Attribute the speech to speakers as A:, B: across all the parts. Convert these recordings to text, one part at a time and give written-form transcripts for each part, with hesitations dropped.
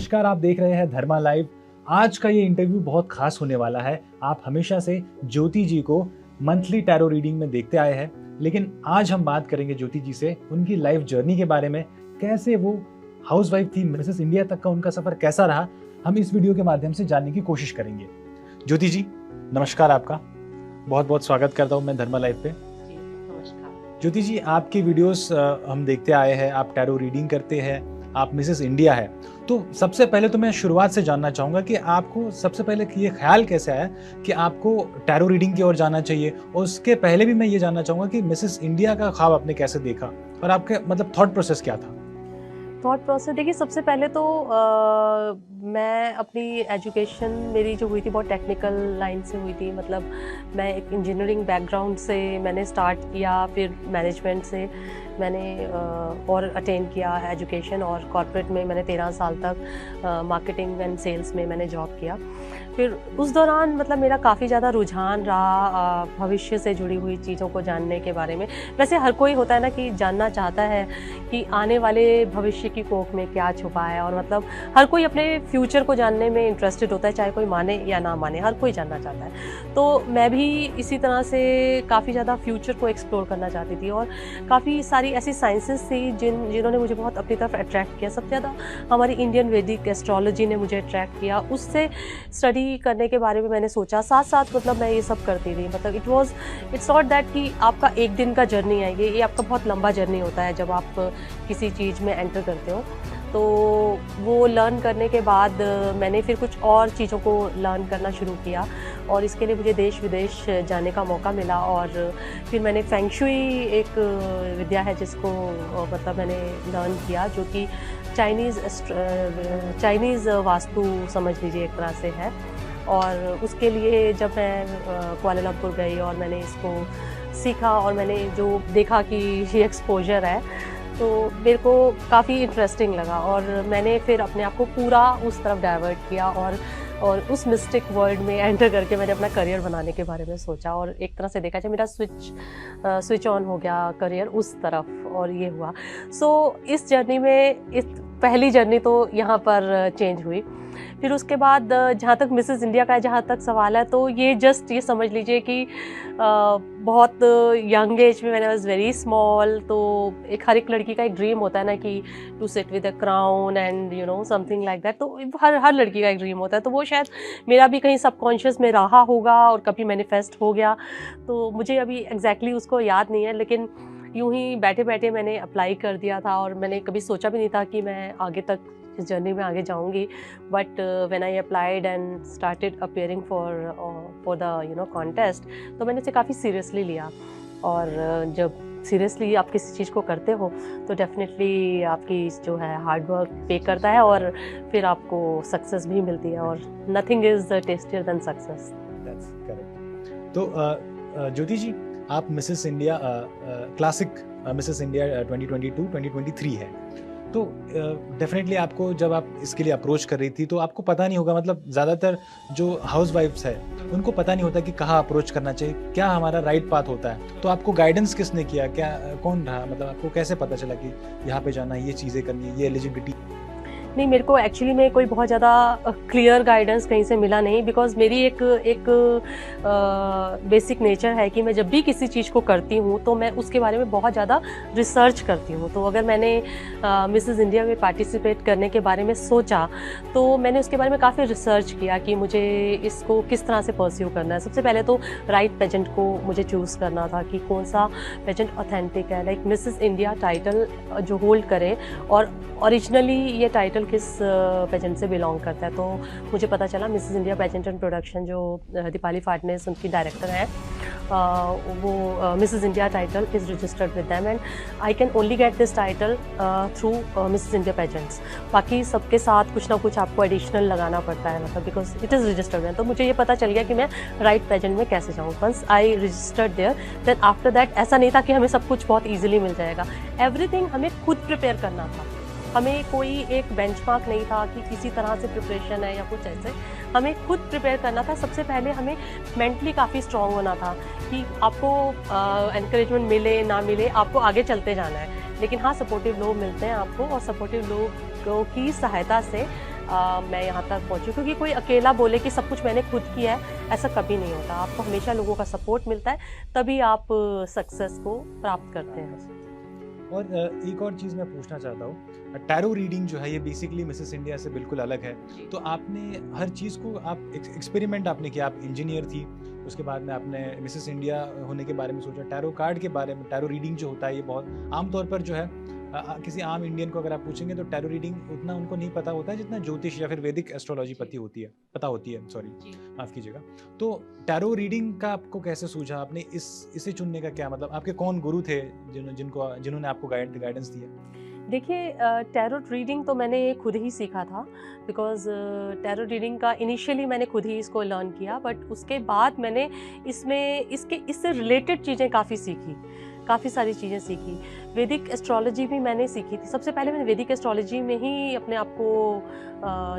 A: नमस्कार, आप देख रहे हैं धर्मा लाइव। आज का ये इंटरव्यू बहुत खास होने वाला है। आप हमेशा से ज्योति जी को मंथली टैरो रीडिंग में देखते आए हैं, लेकिन आज हम बात करेंगे ज्योति जी से उनकी लाइफ जर्नी के बारे में। कैसे वो हाउसवाइफ थी, मिसेस इंडिया तक का उनका सफर कैसा रहा, हम इस वीडियो के माध्यम से जानने की कोशिश करेंगे। ज्योति जी नमस्कार, आपका बहुत बहुत स्वागत करता हूँ मैं धर्मा लाइव पे।
B: नमस्कार।
A: ज्योति जी, आपके वीडियोस हम देखते आए हैं, आप टैरो रीडिंग करते हैं, आप मिसेस इंडिया है। तो सबसे पहले तो मैं शुरुआत से जानना चाहूँगा कि आपको सबसे पहले ये ख्याल कैसे आया कि आपको टैरो रीडिंग की ओर जाना चाहिए, और उसके पहले भी मैं ये जानना चाहूँगा कि मिसेस इंडिया का ख्वाब आपने कैसे देखा और आपके मतलब थॉट प्रोसेस क्या था?
B: थॉट प्रोसेस देखिए, सबसे पहले तो मैं अपनी एजुकेशन मेरी जो हुई थी बहुत टेक्निकल लाइन से हुई थी। मतलब मैं एक इंजीनियरिंग बैकग्राउंड से मैंने स्टार्ट किया, फिर मैनेजमेंट से मैंने और अटेन किया एजुकेशन, और कॉर्पोरेट में मैंने 13 साल तक मार्केटिंग एंड सेल्स में मैंने जॉब किया। फिर उस दौरान मतलब मेरा काफ़ी ज़्यादा रुझान रहा भविष्य से जुड़ी हुई चीज़ों को जानने के बारे में। वैसे हर कोई होता है ना कि जानना चाहता है कि आने वाले भविष्य की कोख में क्या छुपा है, और मतलब हर कोई अपने फ्यूचर को जानने में इंटरेस्टेड होता है, चाहे कोई माने या ना माने, हर कोई जानना चाहता है। तो मैं भी इसी तरह से काफ़ी ज़्यादा फ्यूचर को एक्सप्लोर करना चाहती थी, और काफ़ी सारी ऐसी साइंसेस थी जिन्होंने मुझे बहुत अपनी तरफ अट्रैक्ट किया। सबसे ज़्यादा हमारी इंडियन वैदिक एस्ट्रोलॉजी ने मुझे अट्रैक्ट किया। उससे स्टडी करने के बारे में मैंने सोचा, साथ साथ मतलब मैं ये सब करती थी। मतलब इट्स नॉट दैट कि आपका एक दिन का जर्नी है, ये आपका बहुत लंबा जर्नी होता है जब आप किसी चीज़ में एंटर करते हो। तो वो लर्न करने के बाद मैंने फिर कुछ और चीज़ों को लर्न करना शुरू किया, और इसके लिए मुझे देश विदेश जाने का मौका मिला। और फिर मैंने फेंग शुई एक विद्या है जिसको मतलब मैंने लर्न किया, जो कि चाइनीज़ वास्तु समझ लीजिए एक तरह से है। और उसके लिए जब मैं कुआलालंपुर गई और मैंने इसको सीखा, और मैंने जो देखा कि ये एक्सपोजर है, तो मेरे को काफ़ी इंटरेस्टिंग लगा, और मैंने फिर अपने आप को पूरा उस तरफ डाइवर्ट किया, और उस मिस्टिक वर्ल्ड में एंटर करके मैंने अपना करियर बनाने के बारे में सोचा। और एक तरह से देखा जाए मेरा स्विच ऑन हो गया करियर उस तरफ, और ये हुआ। सो इस जर्नी में इस पहली जर्नी तो यहाँ पर चेंज हुई। फिर उसके बाद जहाँ तक मिसेस इंडिया का जहाँ तक सवाल है, तो ये समझ लीजिए कि बहुत यंग एज में, मैंने वाज वेरी स्मॉल। तो हर एक लड़की का एक ड्रीम होता है ना कि to sit with a crown and something like that. तो हर लड़की का एक ड्रीम होता है। तो वो शायद मेरा भी कहीं सबकॉन्शियस में रहा होगा और कभी मैनिफेस्ट हो गया। तो मुझे अभी एग्जैक्टली उसको याद नहीं है, लेकिन यूं ही बैठे बैठे मैंने अप्लाई कर दिया था, और मैंने कभी सोचा भी नहीं था कि मैं आगे तक इस जर्नी में आगे जाऊंगी। But when I applied and started appearing for the contest, तो मैंने इसे काफ़ी सीरियसली लिया। और जब सीरियसली आप किसी चीज़ को करते हो तो डेफिनेटली आपकी जो है हार्डवर्क पे करता है, और फिर आपको सक्सेस भी मिलती है, और nothing is tastier than success.
A: That's correct. तो ज्योति जी, आप Mrs India classic Mrs India 2022-2023 है। तो डेफिनेटली आपको जब आप इसके लिए अप्रोच कर रही थी तो आपको पता नहीं होगा, मतलब ज़्यादातर जो हाउसवाइफ्स है उनको पता नहीं होता कि कहाँ अप्रोच करना चाहिए, क्या हमारा राइट पाथ होता है। तो आपको गाइडेंस किसने किया, क्या कौन रहा, मतलब आपको कैसे पता चला कि यहाँ पे जाना है, ये चीज़ें करनी है, ये एलिजिबिलिटी?
B: नहीं, मेरे को एक्चुअली में कोई बहुत ज़्यादा क्लियर गाइडेंस कहीं से मिला नहीं, बिकॉज मेरी एक बेसिक नेचर है कि मैं जब भी किसी चीज़ को करती हूँ तो मैं उसके बारे में बहुत ज़्यादा रिसर्च करती हूँ। तो अगर मैंने मिसेस इंडिया में पार्टिसिपेट करने के बारे में सोचा, तो मैंने उसके बारे में काफ़ी रिसर्च किया कि मुझे इसको किस तरह से परस्यू करना है। सबसे पहले तो राइट पेजेंट को मुझे चूज़ करना था कि कौन सा पेजेंट ऑथेंटिक है, लाइक मिसेस इंडिया टाइटल जो होल्ड करे, और ओरिजिनली ये टाइटल किस पेजेंट से बिलोंग करता है। तो मुझे पता चला Mrs India pageant and production जो दीपाली फाटनेस उनकी डायरेक्टर हैं, वो Mrs India title is registered with them, and I can only get this title through Mrs India pageants. बाकी सबके साथ कुछ ना कुछ आपको एडिशनल लगाना पड़ता है, मतलब बिकॉज इट इज़ रजिस्टर्ड। तो मुझे ये पता चल गया कि मैं राइट पेजेंट में कैसे जाऊँ। Once I registered there, then after that ऐसा नहीं था कि हमें सब कुछ बहुत ईजिली मिल जाएगा। एवरीथिंग हमें खुद प्रिपेयर करना था। हमें कोई एक बेंचमार्क नहीं था कि किसी तरह से प्रिपरेशन है या कुछ ऐसे, हमें खुद प्रिपेयर करना था। सबसे पहले हमें मेंटली काफ़ी स्ट्रॉन्ग होना था कि आपको एनकरेजमेंट मिले ना मिले, आपको आगे चलते जाना है। लेकिन हाँ, सपोर्टिव लोग मिलते हैं आपको, और सपोर्टिव लोगों की सहायता से मैं यहाँ तक पहुँची, क्योंकि कोई अकेला बोले कि सब कुछ मैंने खुद किया है, ऐसा कभी नहीं होता। आपको हमेशा लोगों का सपोर्ट मिलता है, तभी आप सक्सेस को प्राप्त करते हैं।
A: और एक और चीज़ मैं पूछना चाहता हूँ, टैरो रीडिंग जो है ये बेसिकली मिसेस इंडिया से बिल्कुल अलग है। तो आपने हर चीज़ को आप एक्सपेरिमेंट आपने किया, आप इंजीनियर थी, उसके बाद में आपने मिसेस इंडिया होने के बारे में सोचा, टैरो कार्ड के बारे में। टैरो रीडिंग जो होता है ये बहुत आमतौर पर जो है किसी आम इंडियन को अगर आप पूछेंगे तो टैरो रीडिंग उतना उनको नहीं पता होता है जितना ज्योतिष या फिर वैदिक एस्ट्रोलॉजी पता होती है, सॉरी माफ़ कीजिएगा। तो टैरो रीडिंग का आपको कैसे सूझा, आपने इसे चुनने का क्या मतलब, आपके कौन गुरु थे जिन्होंने आपको गाइडेंस दिया?
B: देखिए, टैरो रीडिंग तो मैंने खुद ही सीखा था, बिकॉज़ टैरो रीडिंग का इनिशियली मैंने खुद ही इसको लर्न किया, बट उसके बाद मैंने इससे रिलेटेड चीज़ें काफ़ी सीखी, काफ़ी सारी चीज़ें सीखी। वैदिक एस्ट्रोलॉजी भी मैंने सीखी थी। सबसे पहले मैंने वैदिक एस्ट्रोलॉजी में ही अपने आप को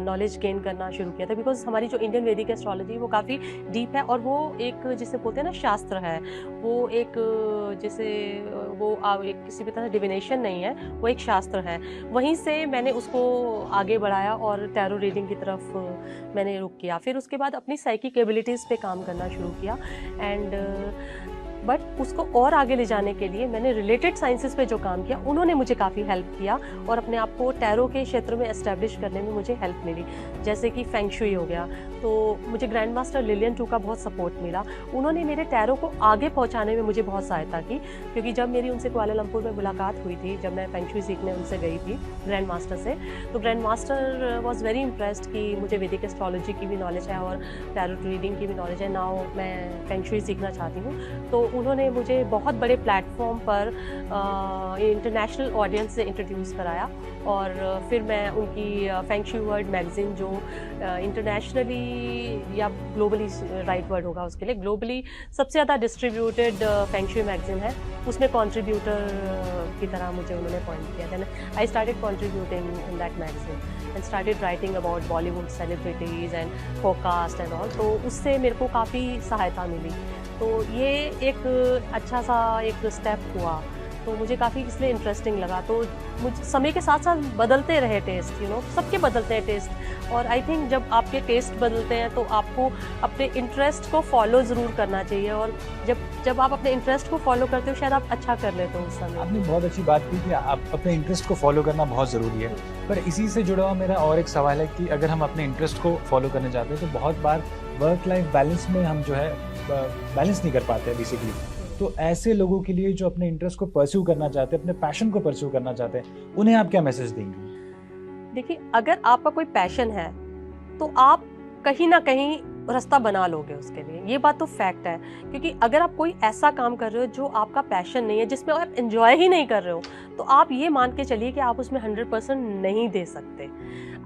B: नॉलेज गेन करना शुरू किया था, बिकॉज़ हमारी जो इंडियन वैदिक एस्ट्रोलॉजी वो काफ़ी डीप है, और वो एक जिसे बोलते हैं ना शास्त्र है, वो एक जैसे वो एक किसी भी तरह डिविनेशन नहीं है, वो एक शास्त्र है। वहीं से मैंने उसको आगे बढ़ाया और टैरो रीडिंग की तरफ मैंने रुख किया। फिर उसके बाद अपनी साइकिक एबिलिटीज़ पे काम करना शुरू किया, एंड बट उसको और आगे ले जाने के लिए मैंने रिलेटेड साइंसेस पे जो काम किया, उन्होंने मुझे काफ़ी हेल्प किया और अपने आप को टैरो के क्षेत्र में एस्टेब्लिश करने में मुझे हेल्प मिली। जैसे कि फेंग शुई हो गया, तो मुझे ग्रैंड मास्टर लिलियन टू का बहुत सपोर्ट मिला। उन्होंने मेरे टैरो को आगे पहुंचाने में मुझे बहुत सहायता की, क्योंकि जब मेरी उनसे कुआलालंपुर में मुलाकात हुई थी, जब मैं फेंग शुई सीखने उनसे गई थी ग्रैंड मास्टर से, तो grand master was very impressed कि मुझे वैदिक एस्ट्रोलॉजी की भी नॉलेज है और टैरो रीडिंग की भी नॉलेज है, नाउ मैं फेंग शुई सीखना चाहती हूँ। तो उन्होंने मुझे बहुत बड़े प्लेटफॉर्म पर इंटरनेशनल ऑडियंस से इंट्रोड्यूस कराया, और फिर मैं उनकी फेंग शुई वर्ल्ड मैगज़ीन जो इंटरनेशनली या ग्लोबली, राइट वर्ड होगा उसके लिए, ग्लोबली सबसे ज़्यादा डिस्ट्रीब्यूटेड फेंग शुई मैगज़ीन है, उसमें कंट्रीब्यूटर की तरह मुझे उन्होंने अपॉइंट किया। Then I started contributing in that magazine and started writing about Bollywood celebrities and forecast and all. तो उससे मेरे को काफ़ी सहायता मिली। तो ये एक अच्छा सा एक स्टेप हुआ, तो मुझे काफ़ी इसलिए इंटरेस्टिंग लगा। तो मुझे समय के साथ साथ बदलते रहे टेस्ट, सबके बदलते हैं टेस्ट, और आई थिंक जब आपके टेस्ट बदलते हैं तो आपको अपने इंटरेस्ट को फॉलो ज़रूर करना चाहिए, और जब आप अपने इंटरेस्ट को फॉलो करते हो शायद आप अच्छा कर लेते हो उस समय।
A: आपने बहुत अच्छी बात की कि आप अपने इंटरेस्ट को फॉलो करना बहुत ज़रूरी है, पर इसी से जुड़ा हुआ मेरा और एक सवाल है कि अगर हम अपने इंटरेस्ट को फॉलो करने जाते हैं तो बहुत बार वर्क लाइफ बैलेंस में हम जो है बैलेंस नहीं कर पाते हैं बेसिकली। तो ऐसे लोगों के लिए जो अपने इंटरेस्ट को परस्यू करना चाहते हैं, अपने पैशन को परस्यू करना चाहते हैं, उन्हें आप क्या मैसेज देंगे?
B: देखिए, अगर आपका कोई पैशन है तो आप कहीं ना कहीं रास्ता बना लोगे उसके लिए, ये बात तो फैक्ट है। क्योंकि अगर आप कोई ऐसा काम कर रहे हो जो आपका पैशन नहीं है, जिसमें आप एंजॉय ही नहीं कर रहे हो, तो आप ये मान के चलिए कि आप उसमें 100% नहीं दे सकते।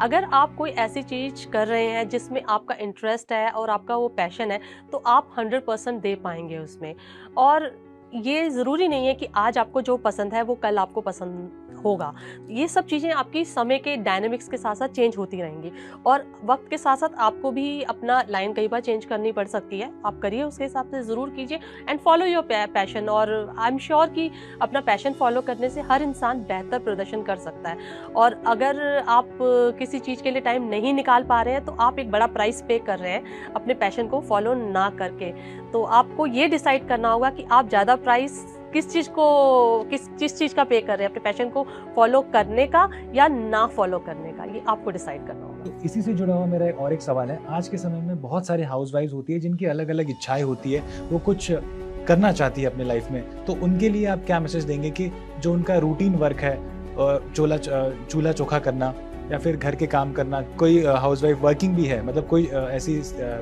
B: अगर आप कोई ऐसी चीज़ कर रहे हैं जिसमें आपका इंटरेस्ट है और आपका वो पैशन है, तो आप 100% दे पाएंगे उसमें। और ये ज़रूरी नहीं है कि आज आपको जो पसंद है वो कल आपको पसंद होगा। ये सब चीज़ें आपकी समय के डायनामिक्स के साथ साथ चेंज होती रहेंगी, और वक्त के साथ साथ आपको भी अपना लाइन कई बार चेंज करनी पड़ सकती है। आप करिए, उसके हिसाब से ज़रूर कीजिए एंड फॉलो योर पैशन। और आई एम श्योर कि अपना पैशन फॉलो करने से हर इंसान बेहतर प्रदर्शन कर सकता है। और अगर आप किसी चीज़ के लिए टाइम नहीं निकाल पा रहे हैं तो आप एक बड़ा प्राइस पे कर रहे हैं अपने पैशन को फॉलो ना करके। तो आपको ये डिसाइड करना होगा कि आप ज़्यादा प्राइस किस चीज़ का पे कर रहे हैं, अपने पैशन को फॉलो करने का या ना फॉलो करने का, ये आपको डिसाइड करना होगा।
A: तो इसी से जुड़ा हुआ मेरा और एक सवाल है, आज के समय में बहुत सारे हाउसवाइफ्स होती है जिनकी अलग अलग इच्छाएं होती है, वो कुछ करना चाहती है अपने लाइफ में, तो उनके लिए आप क्या मैसेज देंगे कि जो उनका रूटीन वर्क है, चूल्हा चोखा करना या फिर घर के काम करना, कोई हाउसवाइफ वर्किंग भी है, मतलब कोई ऐसी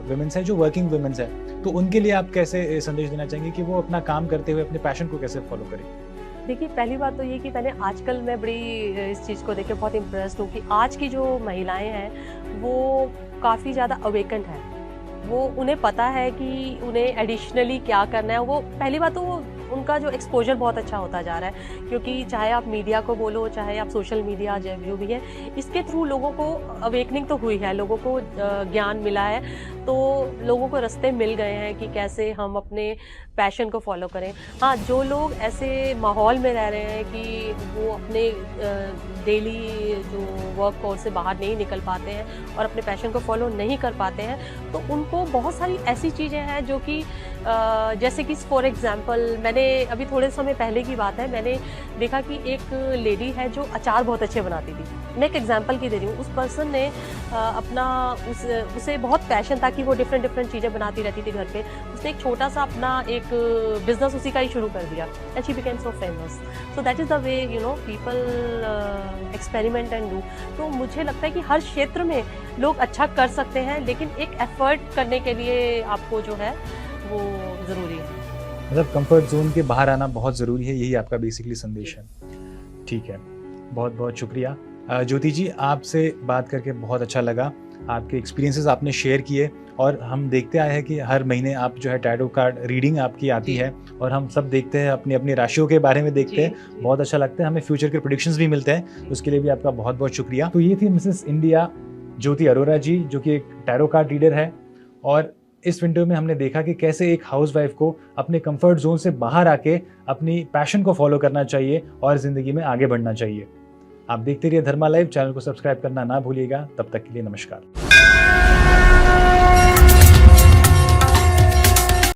A: वुमेन्स है जो वर्किंग वुमेन्स है, तो उनके लिए आप कैसे संदेश देना चाहेंगे कि वो अपना काम करते हुए अपने पैशन को कैसे फॉलो करें?
B: देखिए, पहली बात तो ये कि मैंने आजकल मैं बड़ी इस चीज़ को देख के बहुत इम्प्रेस्ड हूँ कि आज की जो महिलाएं हैं वो काफ़ी ज़्यादा अवेकेंड है। वो उन्हें पता है कि उन्हें एडिशनली क्या करना है। वो पहली बात तो वो उनका जो एक्सपोजर बहुत अच्छा होता जा रहा है, क्योंकि चाहे आप मीडिया को बोलो, चाहे आप सोशल मीडिया जो भी है, इसके थ्रू लोगों को अवेकनिंग तो हुई है, लोगों को ज्ञान मिला है, तो लोगों को रास्ते मिल गए हैं कि कैसे हम अपने पैशन को फॉलो करें। हाँ, जो लोग ऐसे माहौल में रह रहे हैं कि वो अपने डेली जो वर्क कोर्स से बाहर नहीं निकल पाते हैं और अपने पैशन को फॉलो नहीं कर पाते हैं, तो उनको बहुत सारी ऐसी चीज़ें हैं जो कि जैसे कि फॉर एग्जांपल, मैंने अभी थोड़े समय पहले की बात है, मैंने देखा कि एक लेडी है जो अचार बहुत अच्छे बनाती थी। मैं एक एग्जांपल की दे रही हूँ। उस पर्सन ने अपना उसे बहुत पैशन था कि वो डिफरेंट चीज़ें बनाती रहती थी घर पे। उसने एक छोटा सा अपना एक बिजनेस उसी का ही शुरू कर दिया and she became so famous. So that is the way people experiment and do. तो मुझे लगता है कि हर क्षेत्र में लोग अच्छा कर सकते हैं, लेकिन एक एफर्ट करने के लिए आपको जो है वो ज़रूरी है।
A: मतलब कंफर्ट जोन के बाहर आना बहुत ज़रूरी है, यही आपका बेसिकली संदेश है। ठीक है, बहुत बहुत शुक्रिया। ज्योति जी, आपसे बात करके बहुत अच्छा लगा। आपके एक्सपीरियंसेस आपने शेयर किए और हम देखते आए हैं कि हर महीने आप जो है टैरो कार्ड रीडिंग आपकी आती है और हम सब देखते हैं, अपनी अपनी राशियों के बारे में देखते हैं। बहुत अच्छा लगता है, हमें फ्यूचर के प्रेडिक्शंस भी मिलते हैं, उसके लिए भी आपका बहुत बहुत शुक्रिया। तो ये थी मिसेस इंडिया ज्योति अरोरा जी, जो कि एक टैरो कार्ड रीडर है। और इस वीडियो में हमने देखा कि कैसे एक हाउसवाइफ को अपने कंफर्ट जोन से बाहर आके अपनी पैशन को फॉलो करना चाहिए और ज़िंदगी में आगे बढ़ना चाहिए। आप देखते रहिए धर्मा लाइव, चैनल को सब्सक्राइब करना ना भूलिएगा। तब तक के लिए नमस्कार।